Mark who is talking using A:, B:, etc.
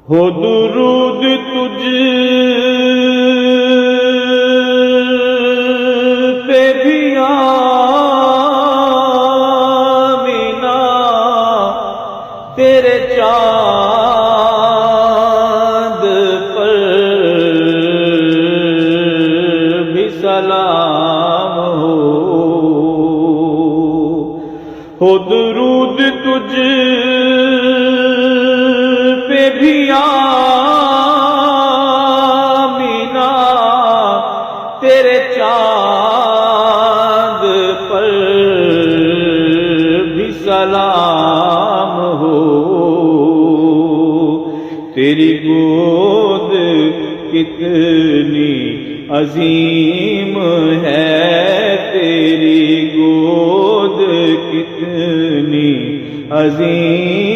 A: ہو درود تجھ پہ بھی آمینہ، تیرے چاند پر بھی سلام ہو درود تجھ پہ بھی آمینہ، تیرے چاند پر بھی سلام ہو، تیری گود کتنی عظیم ہے، تیری گود کتنی عظیم